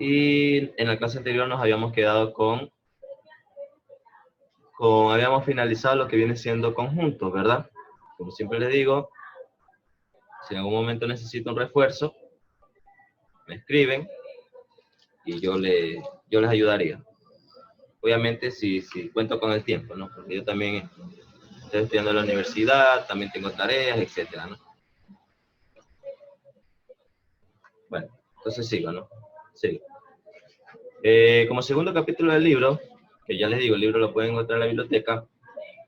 Y en la clase anterior nos habíamos quedado habíamos finalizado lo que viene siendo conjuntos, ¿verdad? Como siempre les digo, si en algún momento necesito un refuerzo, me escriben y yo les ayudaría. Obviamente si cuento con el tiempo, ¿no? Porque yo también estoy estudiando en la universidad, también tengo tareas, etcétera, ¿no? Bueno, entonces sigo, ¿no? Sigo. Como segundo capítulo del libro, que ya les digo, el libro lo pueden encontrar en la biblioteca,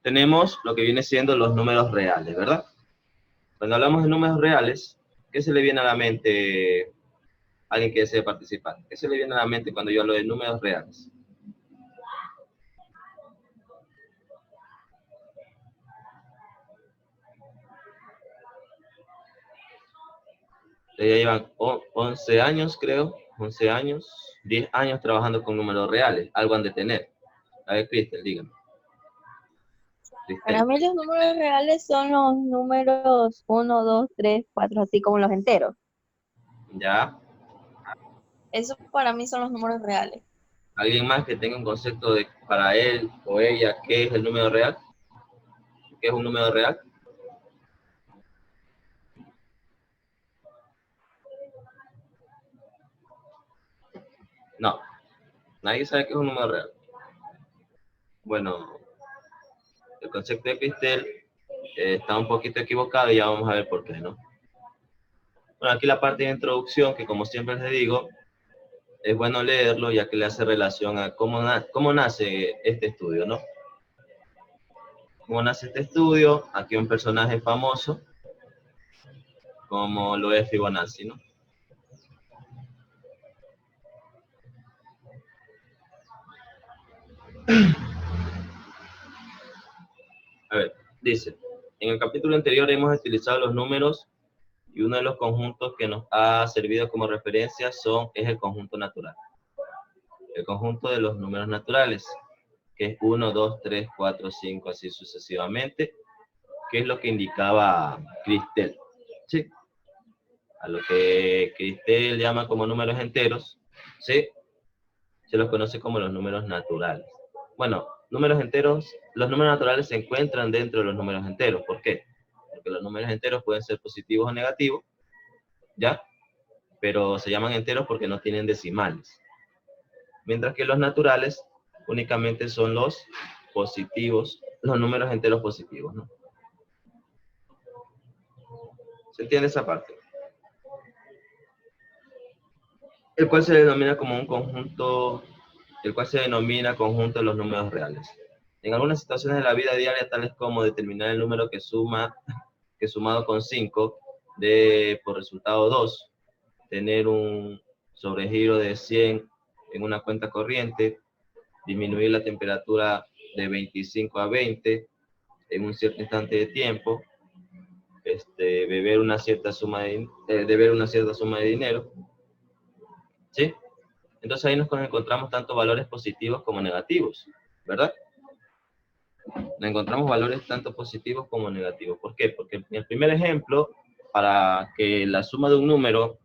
tenemos lo que viene siendo los números reales, ¿verdad? Cuando hablamos de números reales, ¿qué se le viene a la mente a alguien que desee participar? ¿Qué se le viene a la mente cuando yo hablo de números reales? Ya llevan 11 años, creo, 11 años, 10 años trabajando con números reales, algo han de tener. A ver, Cristel, dígame. Para Cristel, mí los números reales son los números 1, 2, 3, 4, así como los enteros. ¿ya? Eso para mí son los números reales. ¿Alguien más que tenga un concepto de para él o ella qué es el número real? ¿Qué es un número real? No, nadie sabe qué es un número real. Bueno, el concepto de Cristel está un poquito equivocado y ya vamos a ver por qué, ¿no? Bueno, aquí la parte de introducción, que como siempre les digo, es bueno leerlo ya que le hace relación a cómo nace este estudio, ¿no? Cómo nace este estudio, aquí un personaje famoso, como lo es Fibonacci, ¿no? A ver, dice, en el capítulo anterior hemos utilizado los números y uno de los conjuntos que nos ha servido como referencia es el conjunto natural. El conjunto de los números naturales, que es 1, 2, 3, 4, 5, así sucesivamente, que es lo que indicaba Cristel. ¿Sí? A lo que Cristel llama como números enteros, ¿sí? Se los conoce como los números naturales. Bueno, números enteros, los números naturales se encuentran dentro de los números enteros. ¿Por qué? Porque los números enteros pueden ser positivos o negativos, ¿ya? Pero se llaman enteros porque no tienen decimales. Mientras que los naturales únicamente son los positivos, los números enteros positivos, ¿no? ¿Se entiende esa parte? El cual se denomina como un conjunto, el cual se denomina conjunto de los números reales. En algunas situaciones de la vida diaria, tales como determinar el número que sumado con 5 dé por resultado 2, tener un sobregiro de 100 en una cuenta corriente, disminuir la temperatura de 25 a 20 en un cierto instante de tiempo, beber una cierta suma de dinero, ¿sí? Entonces ahí nos encontramos tanto valores positivos como negativos, ¿verdad? Nos encontramos valores tanto positivos como negativos. ¿Por qué? Porque en el primer ejemplo, para que la suma de un número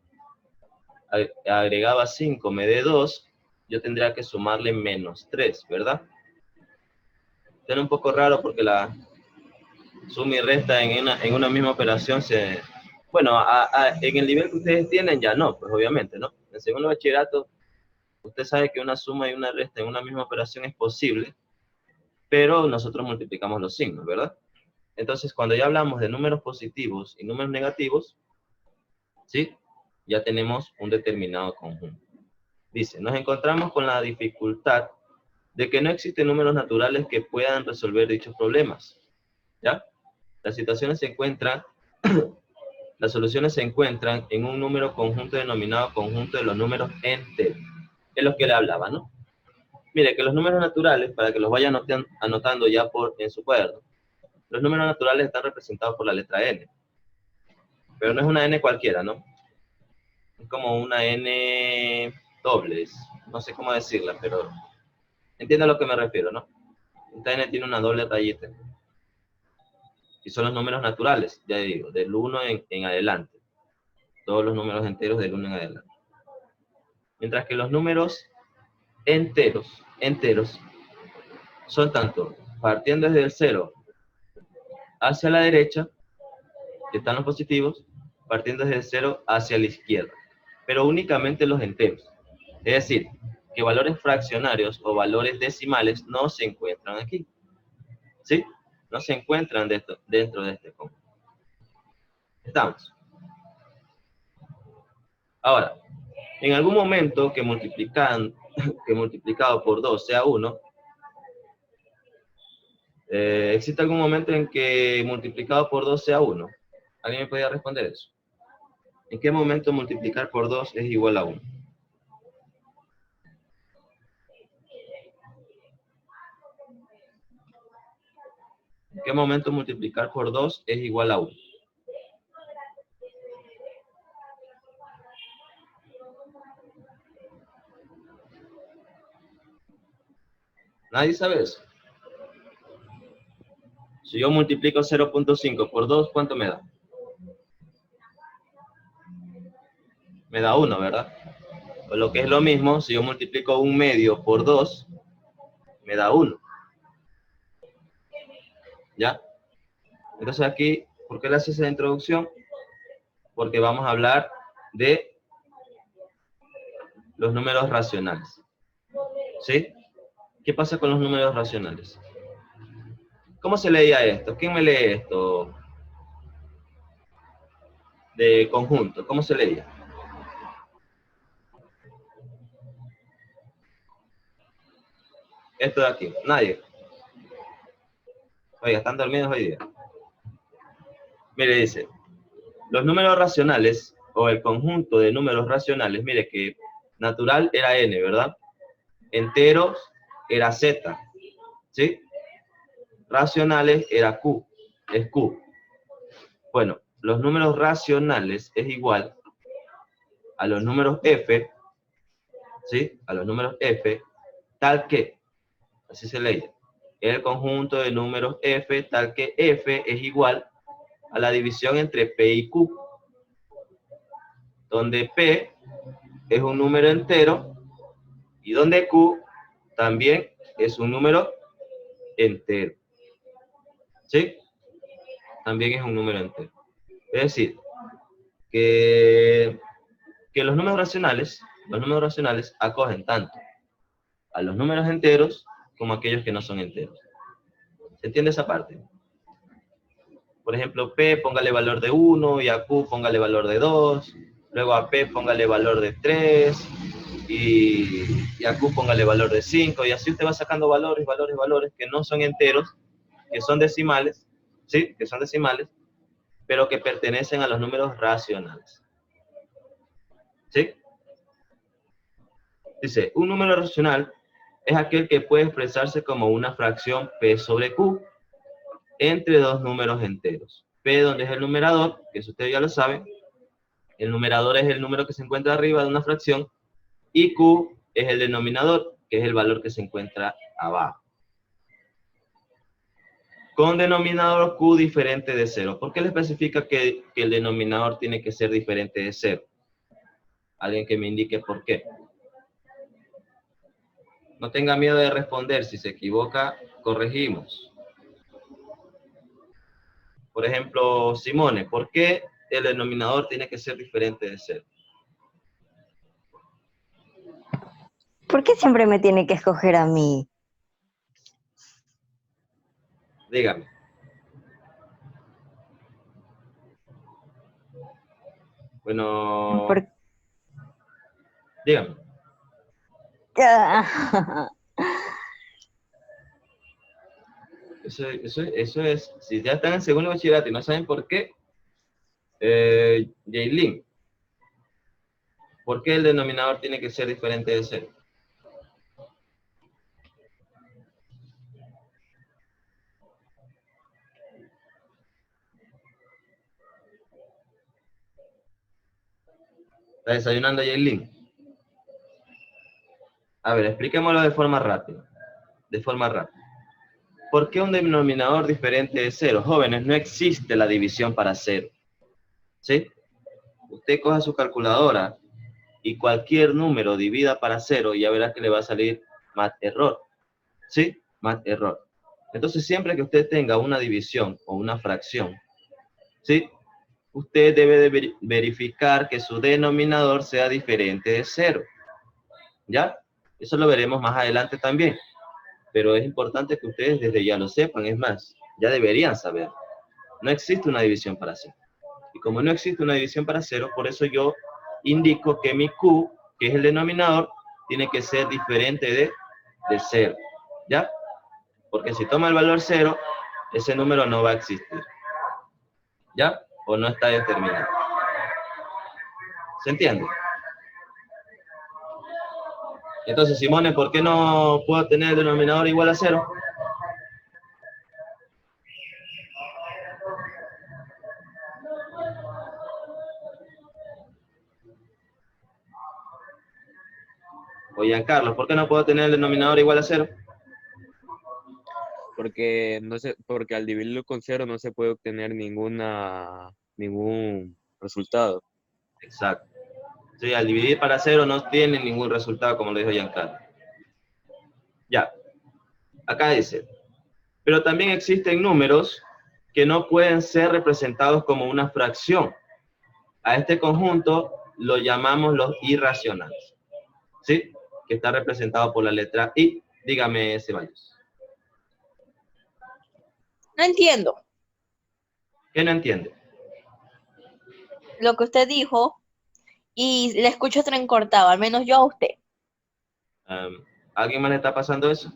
agregado a 5 me dé 2, yo tendría que sumarle menos 3, ¿verdad? Suena un poco raro porque la suma y resta en una misma operación Bueno, en el nivel que ustedes tienen ya no, pues obviamente, ¿no? En segundo bachillerato, usted sabe que una suma y una resta en una misma operación es posible, pero nosotros multiplicamos los signos, ¿verdad? Entonces, cuando ya hablamos de números positivos y números negativos, ¿sí? Ya tenemos un determinado conjunto. Dice, nos encontramos con la dificultad de que no existen números naturales que puedan resolver dichos problemas, ¿ya? Las situaciones se encuentran, las soluciones se encuentran en un número conjunto denominado conjunto de los números enteros, que es lo que le hablaba, ¿no? Mire, que los números naturales, para que los vayan anotando ya en su cuaderno, los números naturales están representados por la letra N, pero no es una N cualquiera, ¿no? Es como una N doble, no sé cómo decirla, pero entiende a lo que me refiero, ¿no? Esta N tiene una doble rayita. Y son los números naturales, ya digo, del 1 en adelante. Todos los números enteros del 1 en adelante. Mientras que los números enteros, son tanto partiendo desde el 0 hacia la derecha, que están los positivos, partiendo desde el 0 hacia la izquierda, pero únicamente los enteros. Es decir, que valores fraccionarios o valores decimales no se encuentran aquí. ¿Sí? No se encuentran dentro de este conjunto. ¿Estamos? Ahora, en algún momento que multiplicado por 2 sea 1, ¿existe algún momento en que multiplicado por 2 sea 1? ¿Alguien me podría responder eso? ¿En qué momento multiplicar por 2 es igual a 1? ¿En qué momento multiplicar por 2 es igual a 1? ¿Nadie sabe eso? Si yo multiplico 0.5 por 2, ¿cuánto me da? Me da 1, ¿verdad? O lo que es lo mismo, si yo multiplico 1/2 por 2, me da 1. ¿Ya? Entonces aquí, ¿por qué le haces esa introducción? Porque vamos a hablar de los números racionales. ¿Sí? ¿Qué pasa con los números racionales? ¿Cómo se leía esto? ¿Quién me lee esto? De conjunto, ¿cómo se leía? Esto de aquí, nadie. Oiga, están dormidos hoy día. Mire, dice, los números racionales, o el conjunto de números racionales, mire que natural era n, ¿verdad? Enteros era z, ¿sí? Racionales era q, es q. Bueno, los números racionales es igual a los números f, ¿sí? A los números f, tal que, así se lee, el conjunto de números f, tal que f es igual a la división entre p y q, donde p es un número entero y donde q también es un número entero. ¿Sí? También es un número entero. Es decir, que los números racionales acogen tanto a los números enteros como a aquellos que no son enteros. ¿Se entiende esa parte? Por ejemplo, P póngale valor de 1 y a Q póngale valor de 2, luego a P póngale valor de 3 y a Q póngale valor de 5, y así usted va sacando valores que no son enteros, que son decimales, ¿sí? Que son decimales, pero que pertenecen a los números racionales. ¿Sí? Dice, un número racional es aquel que puede expresarse como una fracción P sobre Q entre dos números enteros. P, donde es el numerador, que eso ustedes ya lo saben. El numerador es el número que se encuentra arriba de una fracción. Y Q es el denominador, que es el valor que se encuentra abajo. Con denominador Q diferente de 0. ¿Por qué le especifica que el denominador tiene que ser diferente de 0? Alguien que me indique por qué. No tenga miedo de responder. Si se equivoca, corregimos. Por ejemplo, Simone, ¿por qué el denominador tiene que ser diferente de 0? ¿Por qué siempre me tiene que escoger a mí? Dígame. Bueno, dígame. Eso es, si ya están en segundo bachillerato y no saben por qué, Jaylin, ¿por qué el denominador tiene que ser diferente de 0? ¿Está desayunando, Jaylin? A ver, expliquémoslo de forma rápida. ¿Por qué un denominador diferente de 0? Jóvenes, no existe la división para 0. ¿Sí? Usted coja su calculadora y cualquier número divida para 0, ya verá que le va a salir mat error. ¿Sí? Mat error. Entonces, siempre que usted tenga una división o una fracción, ¿sí? Usted debe de verificar que su denominador sea diferente de 0. ¿Ya? Eso lo veremos más adelante también. Pero es importante que ustedes desde ya lo sepan. Es más, ya deberían saber. No existe una división para 0. Y como no existe una división para 0, por eso yo indico que mi Q, que es el denominador, tiene que ser diferente de 0. ¿Ya? Porque si toma el valor 0, ese número no va a existir. ¿Ya? O no está determinado. ¿Se entiende? Entonces, Simone, ¿por qué no puedo tener el denominador igual a 0? O Giancarlo, ¿por qué no puedo tener el denominador igual a 0? Porque porque al dividirlo con 0 no se puede obtener ningún resultado. Exacto. Sí, al dividir para 0 no tiene ningún resultado, como lo dijo Giancarlo. Ya. Acá dice, pero también existen números que no pueden ser representados como una fracción. A este conjunto lo llamamos los irracionales. ¿Sí? Que está representado por la letra I. Dígame, Ceballos. No entiendo ¿Qué no entiende? lo que usted dijo y le escucho entrecortado, al menos yo a usted. ¿Alguien más le está pasando eso?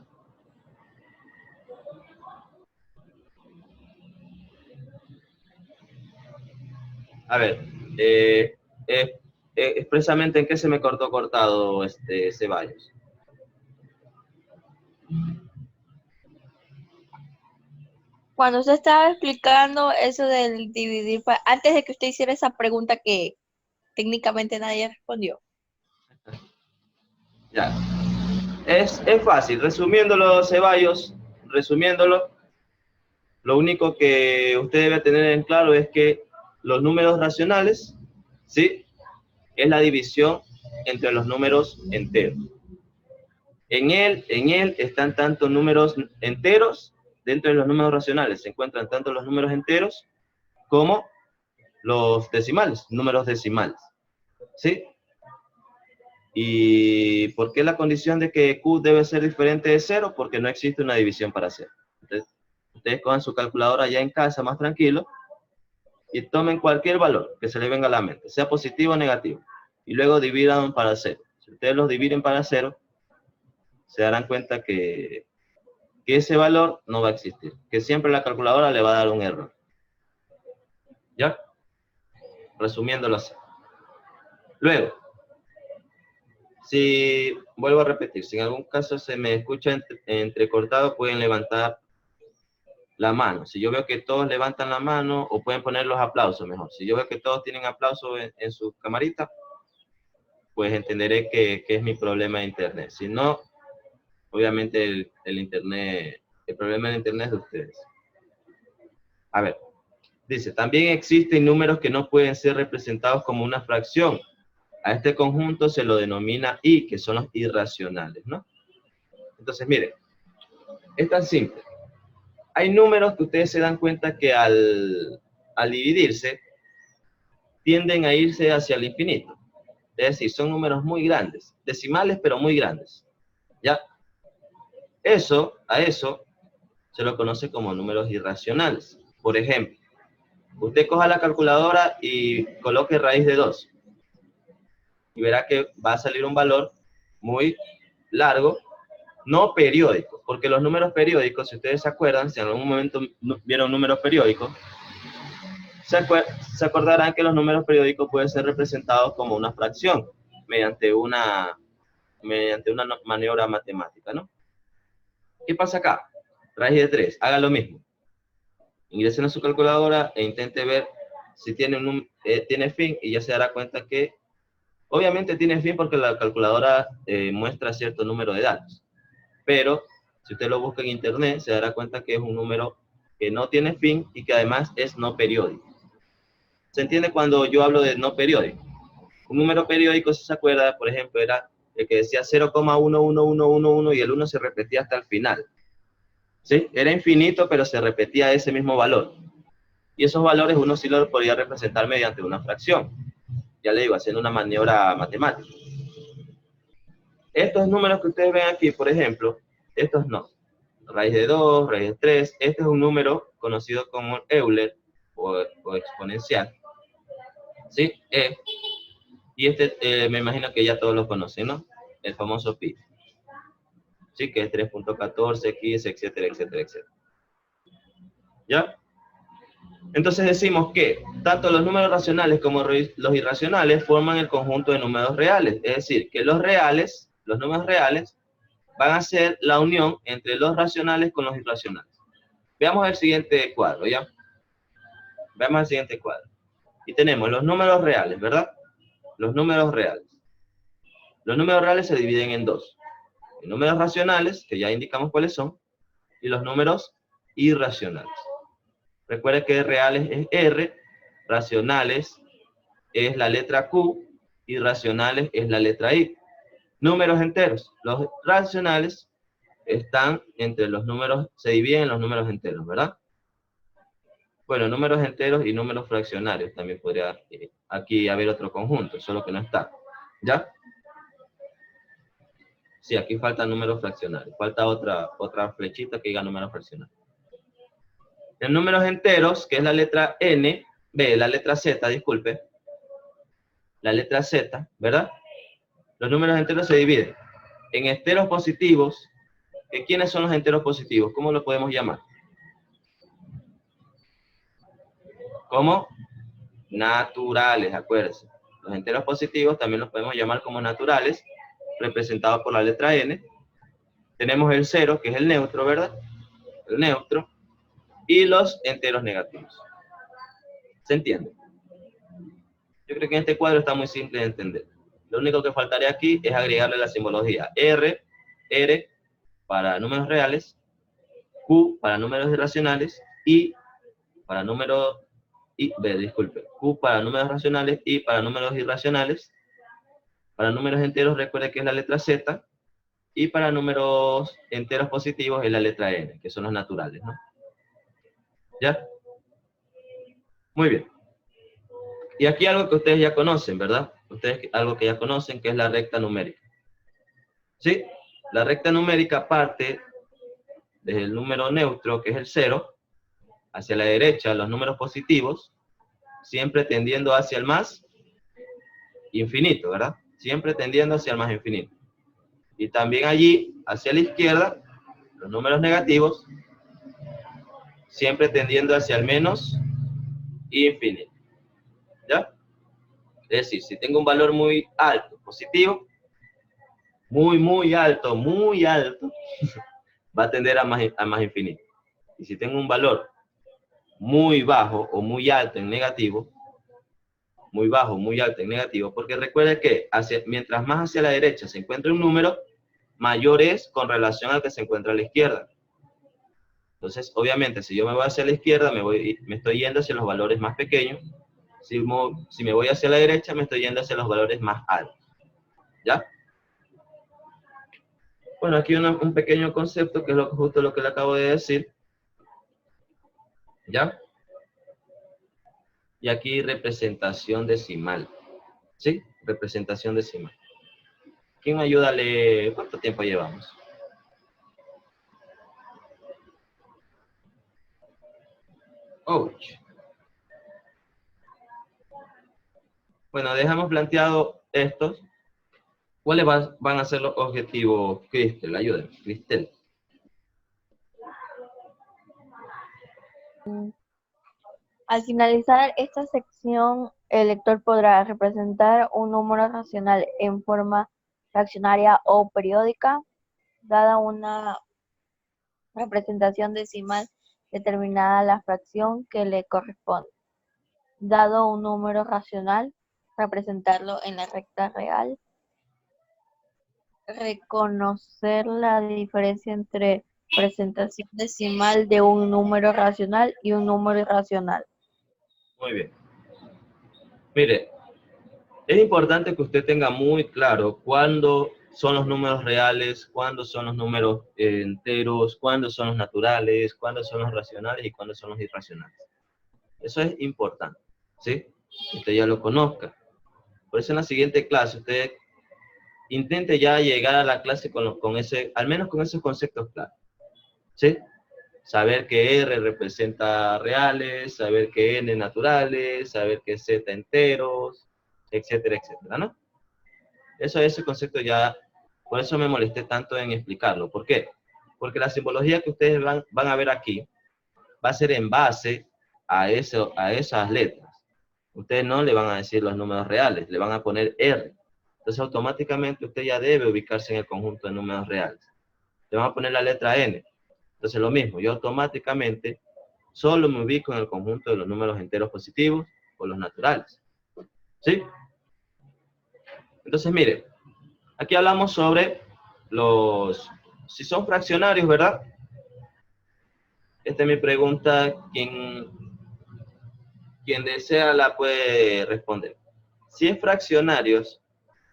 A ver, expresamente en qué se me cortado Ceballos. Cuando usted estaba explicando eso del dividir, antes de que usted hiciera esa pregunta que técnicamente nadie respondió. Ya. Es fácil, resumiéndolo, Ceballos, resumiéndolo, lo único que usted debe tener en claro es que los números racionales, ¿sí? Es la división entre los números enteros. En él están tanto números enteros, dentro de los números racionales se encuentran tanto los números enteros como los decimales, números decimales, ¿sí? ¿Y por qué la condición de que Q debe ser diferente de 0? Porque no existe una división para 0. Entonces, ustedes cojan su calculadora ya en casa más tranquilo y tomen cualquier valor que se le venga a la mente, sea positivo o negativo, y luego dividan para 0. Si ustedes los dividen para 0, se darán cuenta que ese valor no va a existir, que siempre la calculadora le va a dar un error. ¿Ya? Resumiéndolo así. Luego, si, vuelvo a repetir, si en algún caso se me escucha entrecortado, pueden levantar la mano. Si yo veo que todos levantan la mano, o pueden poner los aplausos mejor. Si yo veo que todos tienen aplausos en su camarita, pues entenderé que es mi problema de internet. Si no, obviamente el internet, el problema de internet es de ustedes. A ver, dice, también existen números que no pueden ser representados como una fracción. A este conjunto se lo denomina I, que son los irracionales, ¿no? Entonces, miren, es tan simple. Hay números que ustedes se dan cuenta que al dividirse, tienden a irse hacia el infinito. Es decir, son números muy grandes, decimales, pero muy grandes. ¿Ya? A eso se lo conoce como números irracionales. Por ejemplo, usted coja la calculadora y coloque raíz de 2. Y verá que va a salir un valor muy largo, no periódico, porque los números periódicos, si ustedes se acuerdan, si en algún momento vieron números periódicos, se acordarán que los números periódicos pueden ser representados como una fracción mediante una maniobra matemática, ¿no? ¿Qué pasa acá? Raíz de 3, haga lo mismo. Ingresen a su calculadora e intente ver si tiene fin, y ya se dará cuenta que obviamente tiene fin porque la calculadora muestra cierto número de datos. Pero si usted lo busca en internet, se dará cuenta que es un número que no tiene fin y que además es no periódico. ¿Se entiende cuando yo hablo de no periódico? Un número periódico, si se acuerda, por ejemplo, era el que decía 0,11111 y el 1 se repetía hasta el final. ¿Sí? Era infinito, pero se repetía ese mismo valor. Y esos valores uno sí los podía representar mediante una fracción. Ya le digo, haciendo una maniobra matemática. Estos números que ustedes ven aquí, por ejemplo, estos no. Raíz de 2, raíz de 3, este es un número conocido como Euler o exponencial. ¿Sí? Y este me imagino que ya todos lo conocen, ¿no? El famoso pi. ¿Sí? Que es 3.14x, etcétera, etcétera, etcétera. ¿Ya? Entonces decimos que tanto los números racionales como los irracionales forman el conjunto de números reales. Es decir, que los números reales, van a ser la unión entre los racionales con los irracionales. Veamos el siguiente cuadro, ¿ya? Veamos el siguiente cuadro. Y tenemos los números reales, ¿verdad? Los números reales. Los números reales se dividen en dos. Los números racionales, que ya indicamos cuáles son, y los números irracionales. Recuerde que reales es R, racionales es la letra Q, irracionales es la letra I. Números enteros. Los racionales están entre los números, se dividen en los números enteros, ¿verdad? Bueno, números enteros y números fraccionarios también podría aquí haber otro conjunto, solo que no está. ¿Ya? Sí, aquí faltan números fraccionarios. Falta otra flechita que diga números fraccionarios. En números enteros, que es la letra N, la letra Z, disculpe. La letra Z, ¿verdad? Los números enteros se dividen en enteros positivos. ¿Quiénes son los enteros positivos? ¿Cómo lo podemos llamar? Como naturales, acuérdense. Los enteros positivos también los podemos llamar como naturales, representados por la letra N. Tenemos el 0, que es el neutro, ¿verdad? El neutro. Y los enteros negativos. ¿Se entiende? Yo creo que en este cuadro está muy simple de entender. Lo único que faltaría aquí es agregarle la simbología R para números reales, Q para números irracionales, I para números, Q para números racionales, I para números irracionales. Para números enteros recuerde que es la letra Z, y para números enteros positivos es la letra N, que son los naturales, ¿no? ¿Ya? Muy bien. Y aquí algo que ustedes ya conocen, ¿verdad? Ustedes algo que ya conocen, que es la recta numérica. ¿Sí? La recta numérica parte desde el número neutro, que es el 0, hacia la derecha, los números positivos, siempre tendiendo hacia el más infinito, ¿verdad? Siempre tendiendo hacia el más infinito. Y también allí, hacia la izquierda, los números negativos, siempre tendiendo hacia el menos infinito. ¿Ya? Es decir, si tengo un valor muy alto, positivo, muy alto, va a tender a más infinito. Y si tengo un valor muy bajo o muy alto en negativo, muy bajo, muy alto en negativo, porque recuerde que mientras más hacia la derecha se encuentra un número, mayor es con relación al que se encuentra a la izquierda. Entonces, obviamente, si yo me voy hacia la izquierda, me estoy yendo hacia los valores más pequeños. Si me voy hacia la derecha, me estoy yendo hacia los valores más altos. ¿Ya? Bueno, aquí un pequeño concepto que es justo lo que le acabo de decir. ¿Ya? Y aquí representación decimal. ¿Sí? Representación decimal. ¿Quién me ayuda a leer? ¿Cuánto tiempo llevamos? Ouch. Bueno, dejamos planteado estos. ¿Cuáles van a ser los objetivos, Cristel? Ayúdenme, Cristel. Al finalizar esta sección, el lector podrá representar un número racional en forma fraccionaria o periódica, dada una representación decimal determinada la fracción que le corresponde. Dado un número racional, representarlo en la recta real. Reconocer la diferencia entre presentación decimal de un número racional y un número irracional. Muy bien. Mire, Es importante que usted tenga muy claro cuándo son los números reales, cuándo son los números enteros, cuándo son los naturales, cuándo son los racionales y cuándo son los irracionales. Eso es importante, ¿sí? Que usted ya lo conozca. Por eso en la siguiente clase usted intente ya llegar a la clase con ese, al menos con esos conceptos claros, ¿sí? Saber que R representa reales, saber que N naturales, saber que Z enteros, etcétera, etcétera, ¿no? Ese concepto ya, por eso me molesté tanto en explicarlo. ¿Por qué? Porque la simbología que ustedes van a ver aquí va a ser en base a esas letras. Ustedes no le van a decir los números reales, le van a poner R. Entonces automáticamente usted ya debe ubicarse en el conjunto de números reales. Le van a poner la letra N. Entonces lo mismo, yo automáticamente solo me ubico en el conjunto de los números enteros positivos o los naturales. ¿Sí? Entonces mire, aquí hablamos sobre si son fraccionarios, ¿verdad? Esta es mi pregunta, quien desea la puede responder. Si es fraccionarios,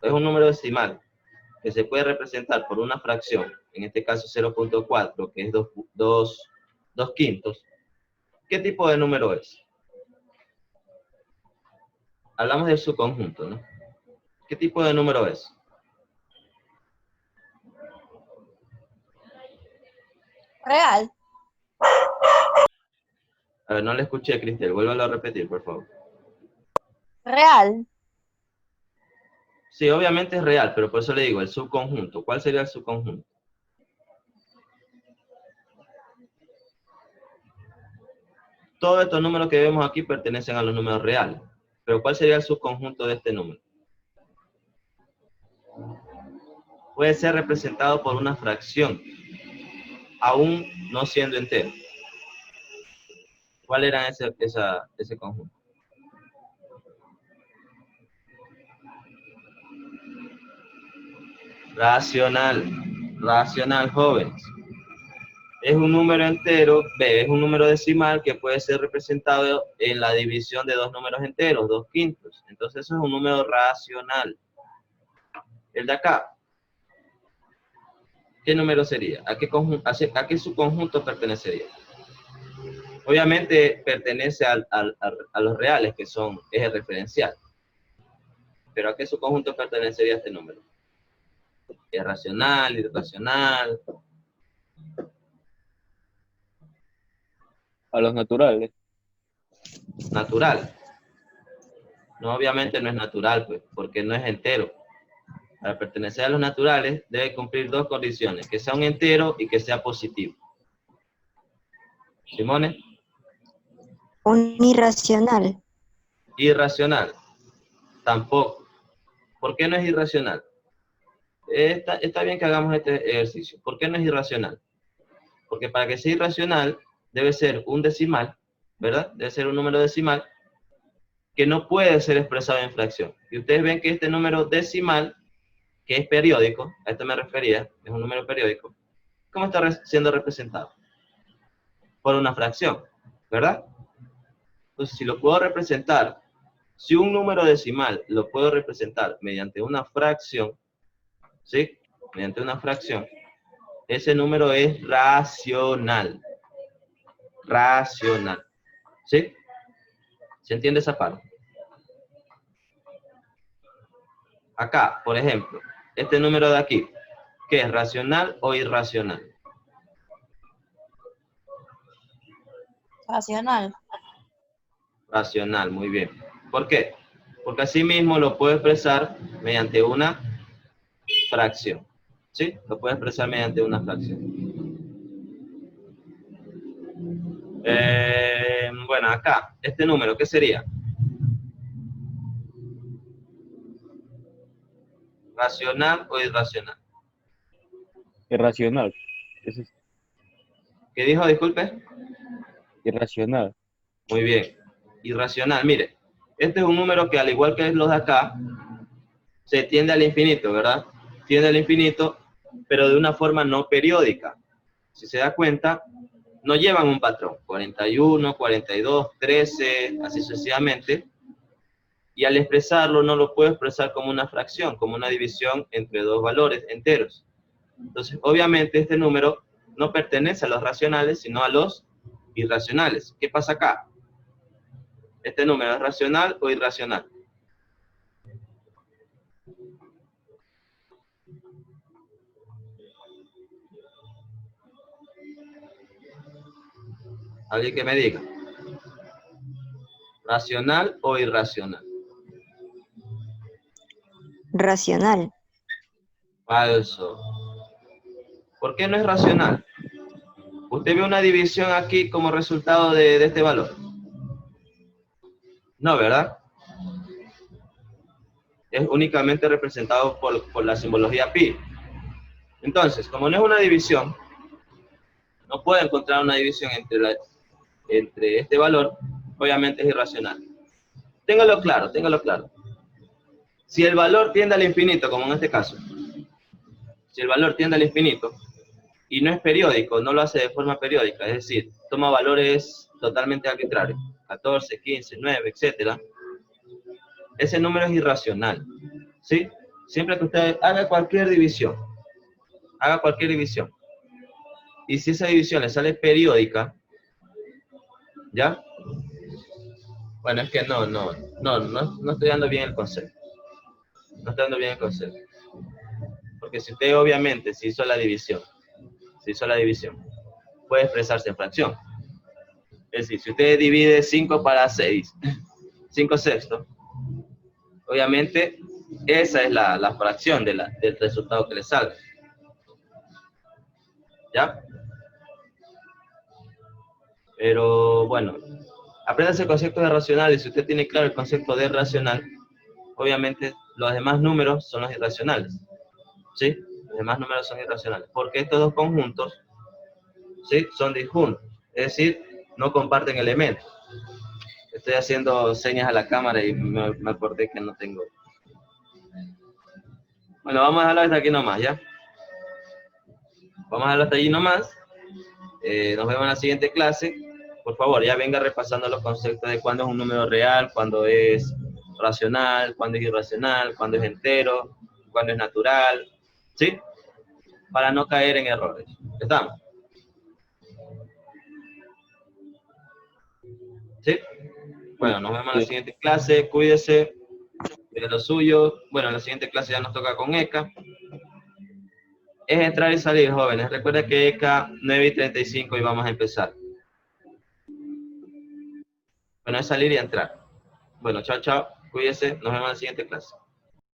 es un número decimal que se puede representar por una fracción, en este caso 0.4, que es 2 quintos. ¿Qué tipo de número es? Hablamos de su conjunto, ¿no? ¿Qué tipo de número es? Real. A ver, no le escuché, Cristel. Vuélvalo a repetir, por favor. Real. Sí, obviamente es real, pero por eso le digo, el subconjunto. ¿Cuál sería el subconjunto? Todos estos números que vemos aquí pertenecen a los números reales. Pero ¿cuál sería el subconjunto de este número? Puede ser representado por una fracción, aún no siendo entero. ¿Cuál era ese conjunto? Racional, jóvenes. Es un número entero, es un número decimal que puede ser representado en la división de dos números enteros, 2 quintos. Entonces eso es un número racional. El de acá, ¿qué número sería? ¿A qué subconjunto pertenecería? Obviamente pertenece a los reales, que es el referencial. Pero ¿a qué subconjunto pertenecería este número? ¿Es racional, irracional? A los naturales. Natural. No, obviamente no es natural, pues, porque no es entero. Para pertenecer a los naturales, debe cumplir dos condiciones, que sea un entero y que sea positivo. Simone. Un irracional. Irracional. Tampoco. ¿Por qué no es irracional? Está bien que hagamos este ejercicio. ¿Por qué no es irracional? Porque para que sea irracional, debe ser un decimal, ¿verdad? Debe ser un número decimal que no puede ser expresado en fracción. Y ustedes ven que este número decimal, que es periódico, a esto me refería, es un número periódico, ¿cómo está siendo representado? Por una fracción, ¿verdad? Entonces, si lo puedo representar, si un número decimal lo puedo representar mediante una fracción, ¿sí? Mediante una fracción, ese número es racional. Racional. ¿Sí? ¿Se entiende esa parte? Acá, por ejemplo, este número de aquí, ¿qué es? ¿Racional o irracional? Racional. Racional, muy bien. ¿Por qué? Porque así mismo lo puedo expresar mediante una fracción. ¿Sí? Lo puedo expresar mediante una fracción. Bueno, acá, este número, ¿qué sería? ¿Racional o irracional? Irracional. Eso es ¿Qué dijo? Disculpe. irracional. Muy bien. Irracional, mire. Este es un número que, al igual que los de acá, se tiende al infinito, ¿verdad? Tiende al infinito, pero de una forma no periódica. Si se da cuenta, no llevan un patrón. 41, 42, 13, así sucesivamente. Y al expresarlo no lo puedo expresar como una fracción, como una división entre dos valores enteros. Entonces, obviamente este número no pertenece a los racionales, sino a los irracionales. ¿Qué pasa acá? ¿Este número es racional o irracional? Alguien que me diga. ¿Racional o irracional? Racional. Falso. ¿Por qué no es racional? ¿Usted ve una división aquí como resultado de este valor? No, ¿verdad? Es únicamente representado por la simbología pi. Entonces, como no es una división, no puedo encontrar una división entre este valor, obviamente es irracional. Téngalo claro, téngalo claro. Si el valor tiende al infinito, como en este caso, si el valor tiende al infinito y no es periódico, no lo hace de forma periódica, es decir, toma valores totalmente arbitrarios, 14, 15, 9, etc., ese número es irracional, ¿sí? Siempre que usted haga cualquier división, y si esa división le sale periódica, ¿ya? Bueno, es que no estoy dando bien el concepto. No estoy dando bien el concepto. Porque si usted obviamente se hizo la división, puede expresarse en fracción. Es decir, si usted divide 5 para 6, 5 sextos, obviamente esa es la fracción del resultado que le salga. ¿Ya? Pero bueno, apréndase el concepto de racional, y si usted tiene claro el concepto de racional, obviamente los demás números son los irracionales. ¿Sí? Los demás números son irracionales, porque estos dos conjuntos, ¿sí?, son disjuntos, es decir, no comparten elementos. Estoy haciendo señas a la cámara y me acordé que no tengo. Bueno, vamos a dejarlo hasta aquí nomás, ¿ya? Vamos a dejarlo hasta allí nomás. Nos vemos en la siguiente clase. Por favor, ya venga repasando los conceptos de cuándo es un número real, cuándo es racional, cuándo es irracional, cuándo es entero, cuándo es natural, ¿sí? Para no caer en errores. ¿Estamos? ¿Sí? Bueno, nos vemos en la siguiente clase. Cuídese de lo suyo. Bueno, en la siguiente clase ya nos toca con ECA. Es entrar y salir, jóvenes. Recuerda que ECA 9:35 y vamos a empezar. Bueno, es salir y entrar. Bueno, chao, chao. Cuídese. Nos vemos en la siguiente clase.